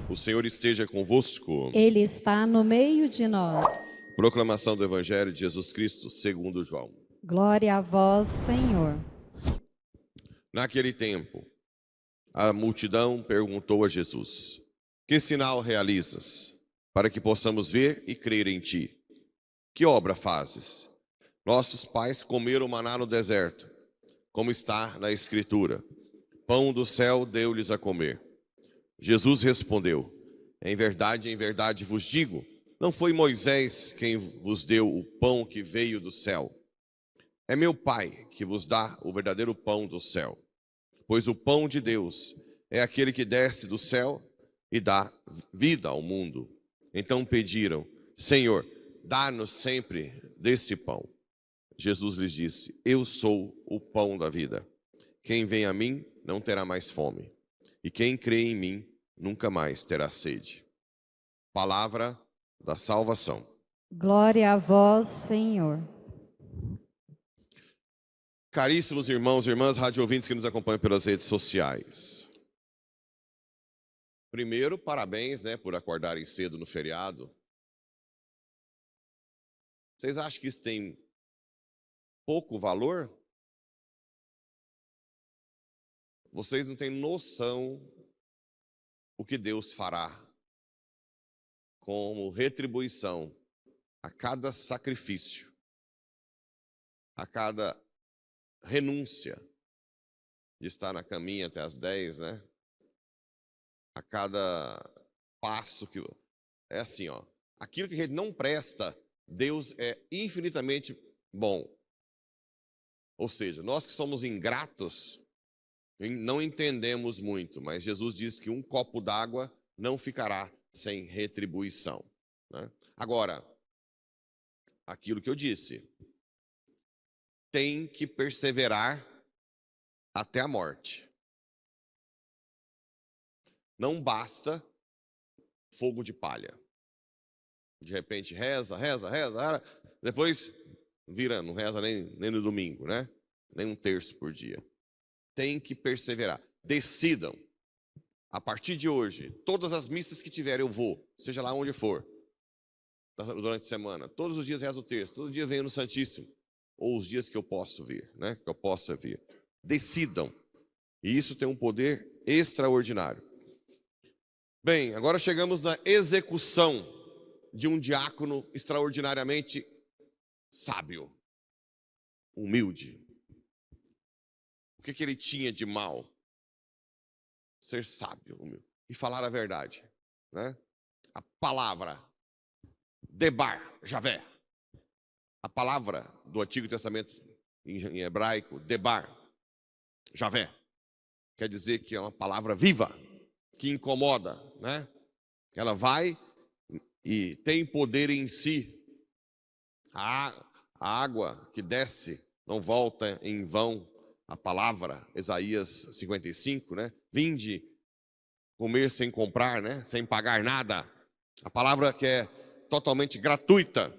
O Senhor esteja convosco. Ele está no meio de nós. Proclamação do Evangelho de Jesus Cristo, segundo João. Glória a vós, Senhor. Naquele tempo, a multidão perguntou a Jesus: que sinal realizas, para que possamos ver e crer em ti? Que obra fazes? Nossos pais comeram maná no deserto, como está na Escritura. Pão do céu deu-lhes a comer. Jesus respondeu: em verdade vos digo, não foi Moisés quem vos deu o pão que veio do céu. É meu Pai que vos dá o verdadeiro pão do céu. Pois o pão de Deus é aquele que desce do céu e dá vida ao mundo. Então pediram: Senhor, dá-nos sempre desse pão. Jesus lhes disse: eu sou o pão da vida. Quem vem a mim não terá mais fome, e quem crê em mim nunca mais terá sede. Palavra da salvação. Glória a vós, Senhor. Caríssimos irmãos e irmãs, rádio ouvintes que nos acompanham pelas redes sociais. Primeiro, parabéns, por acordarem cedo no feriado. Vocês acham que isso tem pouco valor? Vocês não têm noção o que Deus fará como retribuição a cada sacrifício, a cada renúncia de estar na caminha até as 10, A cada passo que... É assim, aquilo que a gente não presta, Deus é infinitamente bom. Ou seja, nós que somos ingratos, não entendemos muito, mas Jesus diz que um copo d'água não ficará sem retribuição. Agora, aquilo que eu disse, tem que perseverar até a morte. Não basta fogo de palha. De repente reza, depois vira, não reza nem no domingo, nem um terço por dia. Tem que perseverar. Decidam, a partir de hoje, todas as missas que tiver eu vou, seja lá onde for, durante a semana. Todos os dias rezo o terço, todo dia venho no Santíssimo. Ou os dias que eu posso vir, que eu possa vir. Decidam. E isso tem um poder extraordinário. Bem, agora chegamos na execução de um diácono extraordinariamente sábio, humilde. O que ele tinha de mal? Ser sábio, humilde, e falar a verdade, A palavra, Debar, Javé. A palavra do Antigo Testamento em hebraico, Debar, Javé, quer dizer que é uma palavra viva, que incomoda, Ela vai e tem poder em si. A água que desce não volta em vão. A palavra, Isaías 55, Vinde comer sem comprar, sem pagar nada. A palavra que é totalmente gratuita.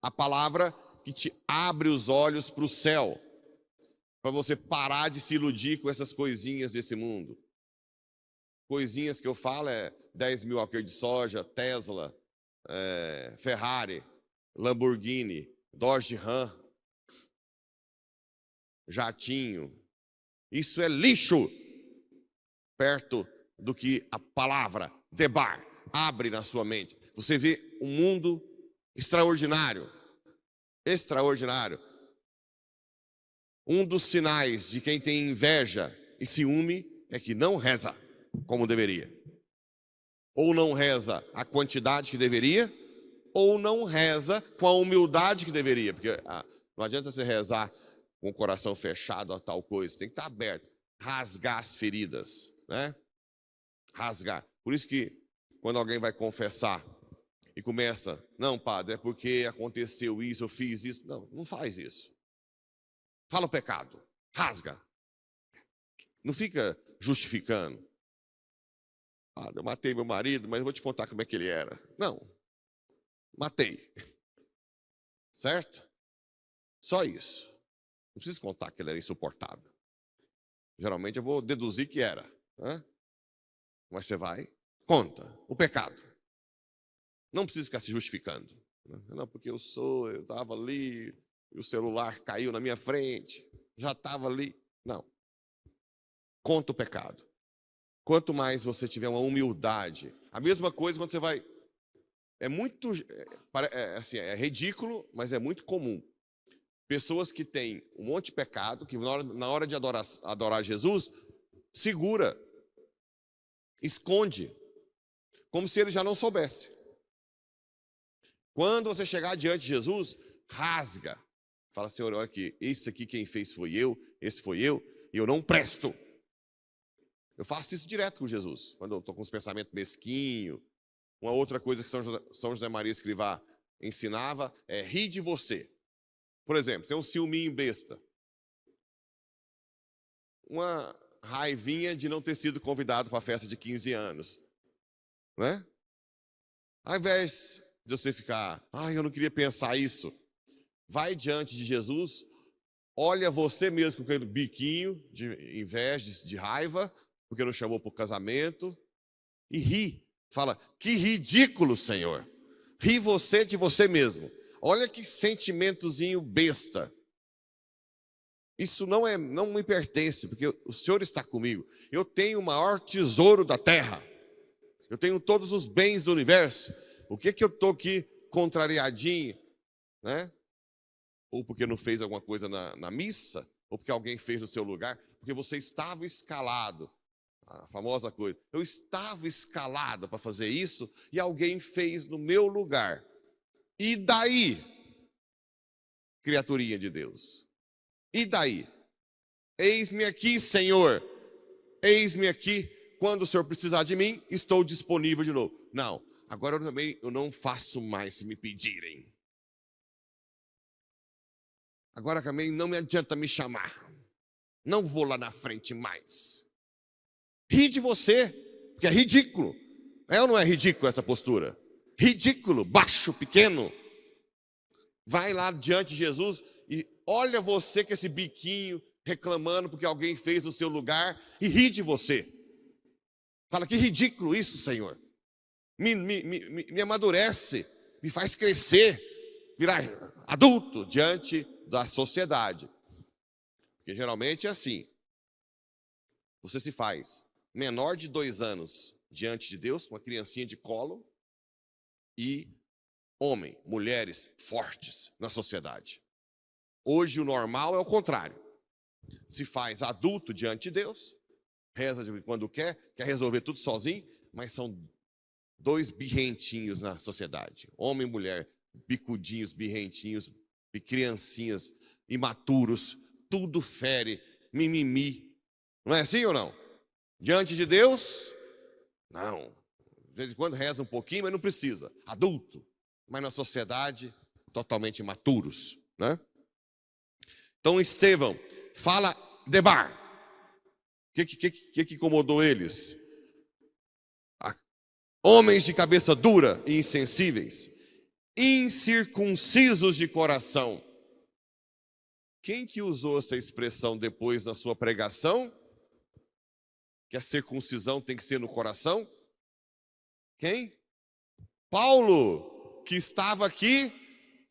A palavra que te abre os olhos para o céu, para você parar de se iludir com essas coisinhas desse mundo. Coisinhas que eu falo 10 mil alqueires de soja, Tesla, Ferrari, Lamborghini, Dodge Ram, jatinho. Isso é lixo perto do que a palavra Debar abre na sua mente. Você vê um mundo extraordinário. Extraordinário. Um dos sinais de quem tem inveja e ciúme é que não reza como deveria. Ou não reza a quantidade que deveria, ou não reza com a humildade que deveria. Porque não adianta você rezar com o coração fechado a tal coisa, tem que estar aberto. Rasgar as feridas, Rasgar. Por isso que quando alguém vai confessar e começa, não, padre, é porque aconteceu isso, eu fiz isso. Não faz isso. Fala o pecado, rasga. Não fica justificando. Eu matei meu marido, mas eu vou te contar como é que ele era. Não, matei. Certo? Só isso. Não preciso contar que ele era insuportável. Geralmente eu vou deduzir que era. Mas você vai Conta o pecado. Não precisa ficar se justificando. Não, porque eu estava ali, e o celular caiu na minha frente, já estava ali. Não. Conta o pecado. Quanto mais você tiver uma humildade, a mesma coisa quando você vai... É ridículo, mas é muito comum. Pessoas que têm um monte de pecado, que na hora de adorar Jesus, segura, esconde, como se ele já não soubesse. Quando você chegar diante de Jesus, rasga. Fala, Senhor, olha aqui, esse aqui quem fez foi eu, esse foi eu, e eu não presto. Eu faço isso direto com Jesus, quando eu estou com os pensamentos mesquinhos. Uma outra coisa que São José Maria Escrivá ensinava é rir de você. Por exemplo, tem um ciúminho besta. Uma raivinha de não ter sido convidado para a festa de 15 anos. Né? Ao invés de você ficar, eu não queria pensar isso, vai diante de Jesus, olha você mesmo com aquele biquinho de inveja, de raiva, porque não chamou para o casamento, e ri. Fala, que ridículo, Senhor. Ri você de você mesmo. Olha que sentimentozinho besta. Isso não me pertence, porque o Senhor está comigo. Eu tenho o maior tesouro da terra. Eu tenho todos os bens do universo. O que eu estou aqui contrariadinho, né? Ou porque não fez alguma coisa na missa, ou porque alguém fez no seu lugar, porque você estava escalado. A famosa coisa, eu estava escalado para fazer isso e alguém fez no meu lugar. E daí, criaturinha de Deus? E daí? Eis-me aqui, Senhor. Eis-me aqui. Quando o Senhor precisar de mim, estou disponível de novo. Não, agora eu não faço mais se me pedirem. Agora também não me adianta me chamar. Não vou lá na frente mais. Ri de você, porque é ridículo. É ou não é ridículo essa postura? Ridículo, baixo, pequeno. Vai lá diante de Jesus e olha você com esse biquinho reclamando porque alguém fez no seu lugar e ri de você. Fala, que ridículo isso, Senhor. Me amadurece, me faz crescer, virar adulto diante da sociedade. Porque geralmente é assim. Você se faz menor de 2 anos diante de Deus, com uma criancinha de colo, e homem, mulheres fortes na sociedade. Hoje o normal é o contrário. Se faz adulto diante de Deus, reza quando quer resolver tudo sozinho, mas são 2 birrentinhos na sociedade. Homem e mulher, bicudinhos, birrentinhos, criancinhas, imaturos, tudo fere, mimimi. Não é assim ou não? Diante de Deus, não. De vez em quando reza um pouquinho, mas não precisa. Adulto. Mas na sociedade, totalmente imaturos, né? Então Estevão fala debar. O que incomodou eles? Homens de cabeça dura e insensíveis, incircuncisos de coração. Quem que usou essa expressão depois na sua pregação? Que a circuncisão tem que ser no coração? Quem? Paulo, que estava aqui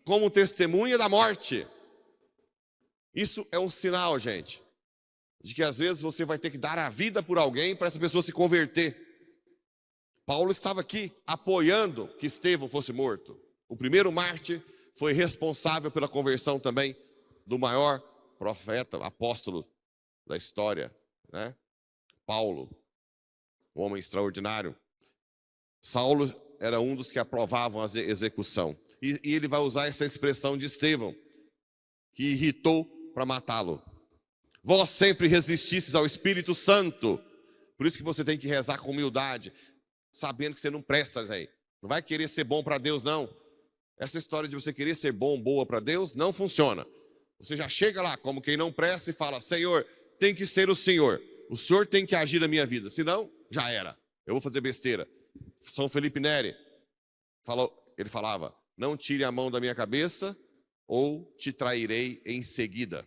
como testemunha da morte. Isso é um sinal, gente, de que às vezes você vai ter que dar a vida por alguém para essa pessoa se converter. Paulo estava aqui apoiando que Estevão fosse morto. O primeiro mártir foi responsável pela conversão também do maior profeta, apóstolo da história, né? Paulo, um homem extraordinário. Saulo era um dos que aprovavam a execução. E ele vai usar essa expressão de Estevão, que irritou para matá-lo. Vós sempre resististes ao Espírito Santo. Por isso que você tem que rezar com humildade, sabendo que você não presta, velho. Não vai querer ser bom para Deus, não. Essa história de você querer ser bom, boa para Deus, não funciona. Você já chega lá como quem não presta e fala, Senhor, tem que ser o Senhor. O Senhor tem que agir na minha vida, senão, já era. Eu vou fazer besteira. São Felipe Neri, ele falava, não tire a mão da minha cabeça ou te trairei em seguida.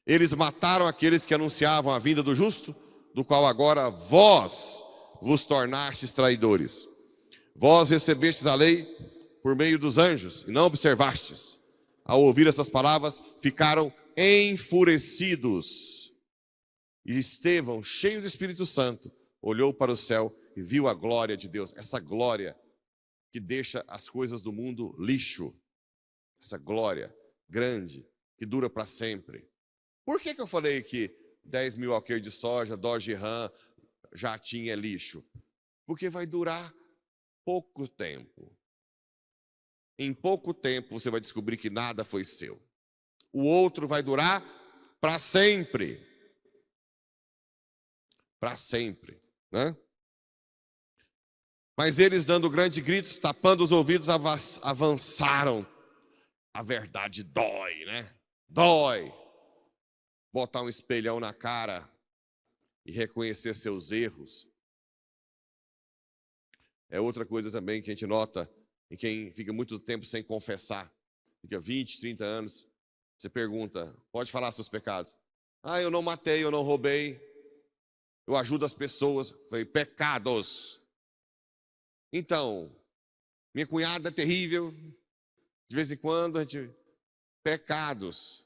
Eles mataram aqueles que anunciavam a vinda do justo, do qual agora vós vos tornastes traidores. Vós recebestes a lei por meio dos anjos, e não observastes. Ao ouvir essas palavras, ficaram enfurecidos. E Estevão, cheio do Espírito Santo, olhou para o céu e viu a glória de Deus. Essa glória que deixa as coisas do mundo lixo. Essa glória grande, que dura para sempre. Por que eu falei que 10 mil alqueires de soja, Dodge Ram, jatinho é lixo? Porque vai durar pouco tempo. Em pouco tempo você vai descobrir que nada foi seu. O outro vai durar para sempre. Para sempre, né? Mas eles, dando grandes gritos, tapando os ouvidos, avançaram. A verdade dói, né? Dói. Botar um espelhão na cara e reconhecer seus erros. É outra coisa também que a gente nota em quem fica muito tempo sem confessar. Fica 20, 30 anos. Você pergunta, pode falar seus pecados. Eu não matei, eu não roubei. Eu ajudo as pessoas. Falei, pecados. Então, minha cunhada é terrível. De vez em quando a gente... Pecados.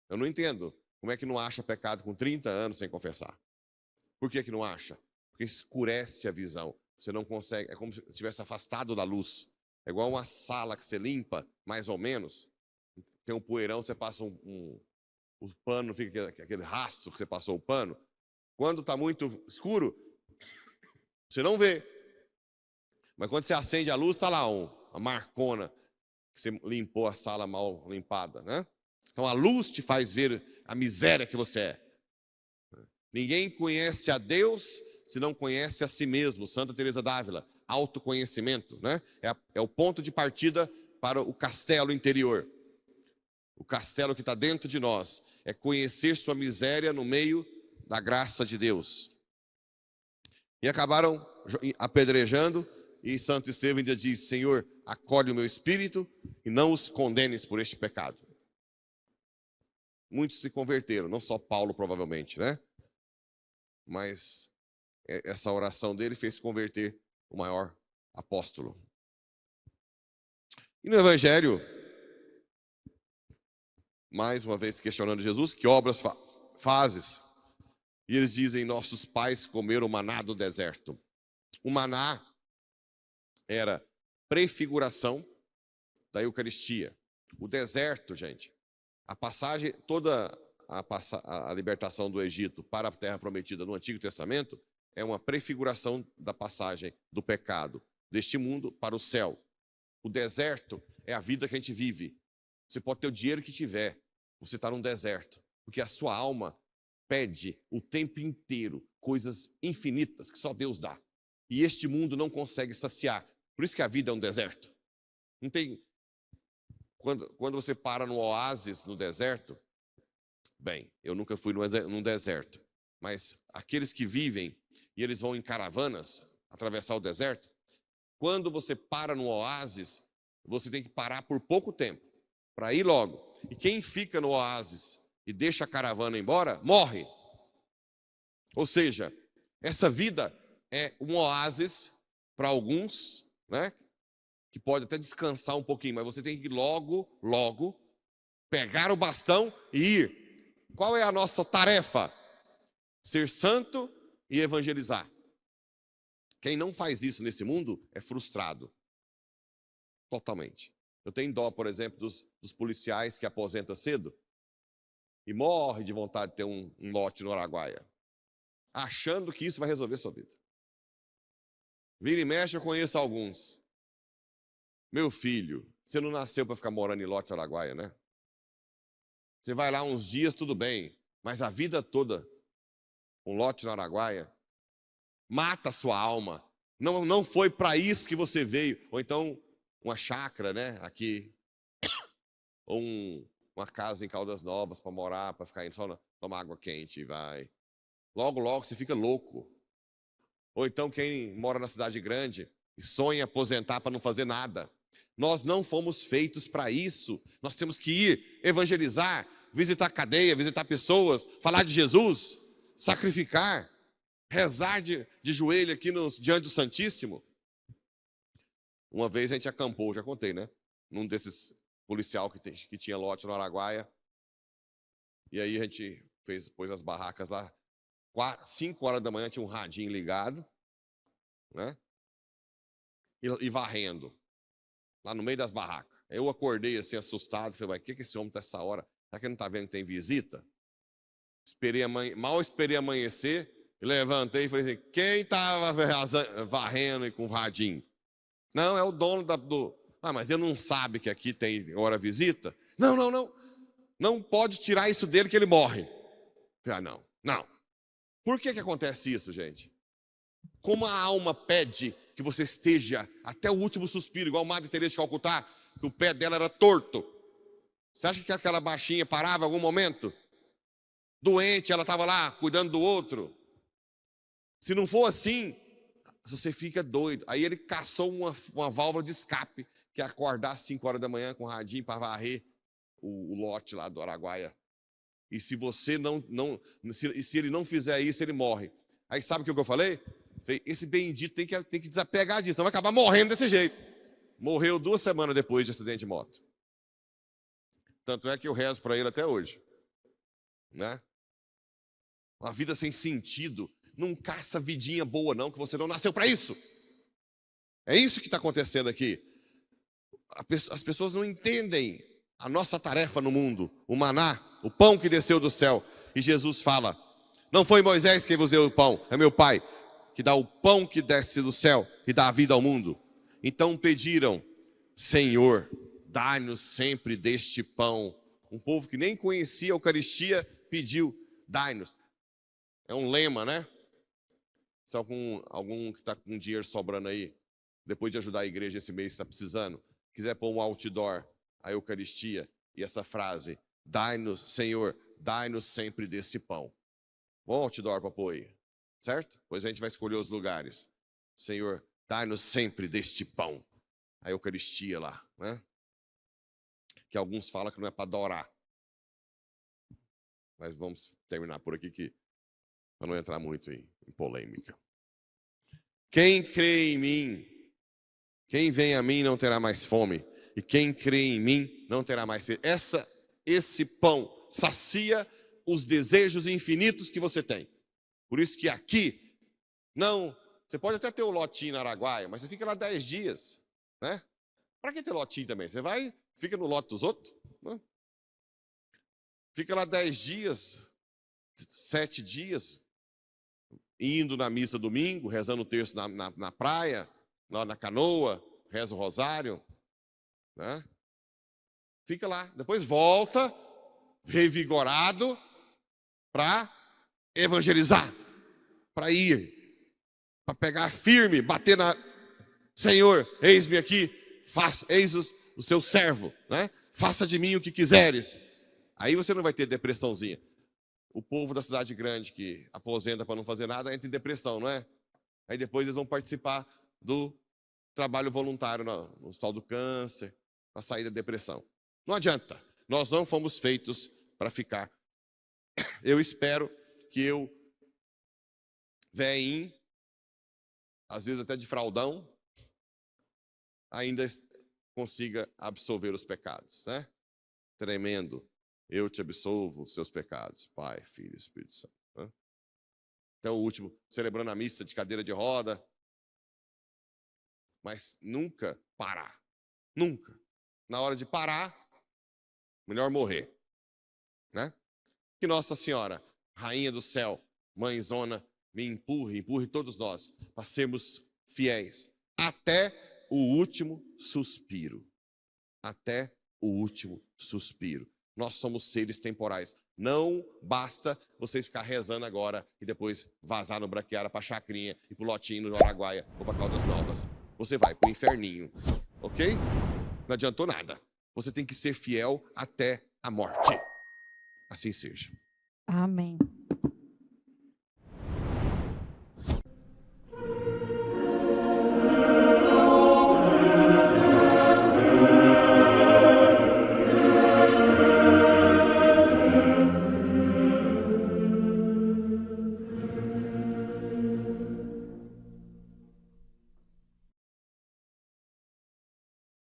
Eu não entendo. Como é que não acha pecado com 30 anos sem confessar? Por que não acha? Porque escurece a visão. Você não consegue, é como se estivesse afastado da luz. É igual uma sala que você limpa, mais ou menos. Tem um poeirão, você passa o pano, fica aquele rastro que você passou o pano. Quando está muito escuro, você não vê. Mas quando você acende a luz, está lá uma marcona, que você limpou a sala mal limpada, né? Então a luz te faz ver a miséria que você é. Ninguém conhece a Deus se não conhece a si mesmo. Santa Teresa d'Ávila, autoconhecimento, né? É o ponto de partida para o castelo interior. O castelo que está dentro de nós é conhecer sua miséria no meio da graça de Deus. E acabaram apedrejando, e Santo Estevão ainda diz, Senhor, acolhe o meu espírito e não os condenes por este pecado. Muitos se converteram, não só Paulo provavelmente, né? Mas essa oração dele fez converter o maior apóstolo. E no Evangelho, mais uma vez questionando Jesus, que obras fazes? E eles dizem, nossos pais comeram maná do deserto. O maná era prefiguração da Eucaristia. O deserto, gente, a passagem, toda a libertação do Egito para a terra prometida no Antigo Testamento é uma prefiguração da passagem do pecado deste mundo para o céu. O deserto é a vida que a gente vive. Você pode ter o dinheiro que tiver, você está num deserto, porque a sua alma pede o tempo inteiro coisas infinitas que só Deus dá. E este mundo não consegue saciar. Por isso que a vida é um deserto. Não tem... Quando você para no oásis, no deserto, bem, eu nunca fui num deserto, mas aqueles que vivem e eles vão em caravanas atravessar o deserto, quando você para no oásis, você tem que parar por pouco tempo, para ir logo. E quem fica no oásis e deixa a caravana embora, morre. Ou seja, essa vida é um oásis para alguns, né? Que pode até descansar um pouquinho, mas você tem que logo pegar o bastão e ir. Qual é a nossa tarefa? Ser santo e evangelizar. Quem não faz isso nesse mundo é frustrado. Totalmente. Eu tenho dó, por exemplo, dos policiais que aposentam cedo e morre de vontade de ter um lote no Araguaia, achando que isso vai resolver sua vida. Vira e mexe, eu conheço alguns. Meu filho, você não nasceu para ficar morando em lote Araguaia, né? Você vai lá uns dias, tudo bem, mas a vida toda, um lote no Araguaia, mata a sua alma. Não foi para isso que você veio. Ou então, uma chácara, né, aqui, ou uma casa em Caldas Novas para morar, para ficar indo só tomar água quente e vai. Logo você fica louco. Ou então quem mora na cidade grande e sonha em aposentar para não fazer nada. Nós não fomos feitos para isso. Nós temos que ir evangelizar, visitar cadeia, visitar pessoas, falar de Jesus, sacrificar, rezar de joelho aqui diante do Santíssimo. Uma vez a gente acampou, já contei, né? Num desses policial que tinha lote no Araguaia. E aí a gente pôs as barracas lá. 5 horas da manhã tinha um radinho ligado, né? E varrendo, lá no meio das barracas. Eu acordei assim, assustado, falei, o que esse homem está essa hora? Será que ele não está vendo que tem visita? Mal esperei amanhecer, levantei e falei assim, quem estava varrendo e com radinho? Não, é o dono do... mas ele não sabe que aqui tem hora visita? Não. Não pode tirar isso dele que ele morre. Falei, não. Por que acontece isso, gente? Como a alma pede que você esteja até o último suspiro, igual a Madre Teresa de Calcutá, que o pé dela era torto. Você acha que aquela baixinha parava em algum momento? Doente, ela estava lá cuidando do outro. Se não for assim, você fica doido. Aí ele caçou uma válvula de escape, que é acordar às 5 horas da manhã com o radinho para varrer o lote lá do Araguaia. E se você se ele não fizer isso, ele morre. Aí sabe o que eu falei? Esse bendito tem que desapegar disso, não vai acabar morrendo desse jeito. Morreu 2 semanas depois de acidente de moto. Tanto é que eu rezo para ele até hoje. Né? Uma vida sem sentido. Não caça vidinha boa não, que você não nasceu para isso. É isso que está acontecendo aqui. As pessoas não entendem a nossa tarefa no mundo, o maná, o pão que desceu do céu. E Jesus fala, não foi Moisés quem vos deu o pão, é meu Pai, que dá o pão que desce do céu e dá a vida ao mundo. Então pediram, Senhor, dá-nos sempre deste pão. Um povo que nem conhecia a Eucaristia pediu, dai-nos. É um lema, né? Se algum que está com dinheiro sobrando aí, depois de ajudar a igreja esse mês, está precisando, quiser pôr um outdoor, a Eucaristia, e essa frase, dai-nos, Senhor, dai-nos sempre desse pão. Bom outdoor para pôr aí, certo? Pois a gente vai escolher os lugares. Senhor, dai-nos sempre deste pão. A Eucaristia lá, né? Que alguns falam que não é para adorar. Mas vamos terminar por aqui, para não entrar muito em polêmica. Quem crê em mim, quem vem a mim não terá mais fome. E quem crê em mim não terá mais sede. Esse pão sacia os desejos infinitos que você tem. Por isso que aqui, você pode até ter o lotinho na Araguaia, mas você fica lá 10 dias. Né? Para que ter lotinho também? Você fica no lote dos outros. Né? Fica lá 10 dias, 7 dias, indo na missa domingo, rezando o terço na praia, lá na canoa, reza o rosário. Né? Fica lá, depois volta, revigorado, para evangelizar, para ir, para pegar firme, bater Senhor, eis-me aqui, eis o seu servo, né? Faça de mim o que quiseres. Aí você não vai ter depressãozinha. O povo da cidade grande que aposenta para não fazer nada entra em depressão, não é? Aí depois eles vão participar do trabalho voluntário no Hospital do Câncer, para sair da depressão. Não adianta, nós não fomos feitos para ficar. Eu espero que eu, velhinho, às vezes até de fraldão, ainda consiga absolver os pecados, né? Tremendo, eu te absolvo os seus pecados, Pai, Filho e Espírito Santo. Né? Então o último, celebrando a missa de cadeira de roda, mas nunca parar, nunca. Na hora de parar, melhor morrer, né? Que Nossa Senhora, Rainha do Céu, Mãezona, me empurre todos nós, para sermos fiéis, até o último suspiro. Até o último suspiro. Nós somos seres temporais. Não basta vocês ficar rezando agora e depois vazar no Braquiara para Chacrinha e para o Lotinho no Araguaia ou para Caldas Novas. Você vai para o inferninho, ok? Não adiantou nada. Você tem que ser fiel até a morte. Assim seja. Amém.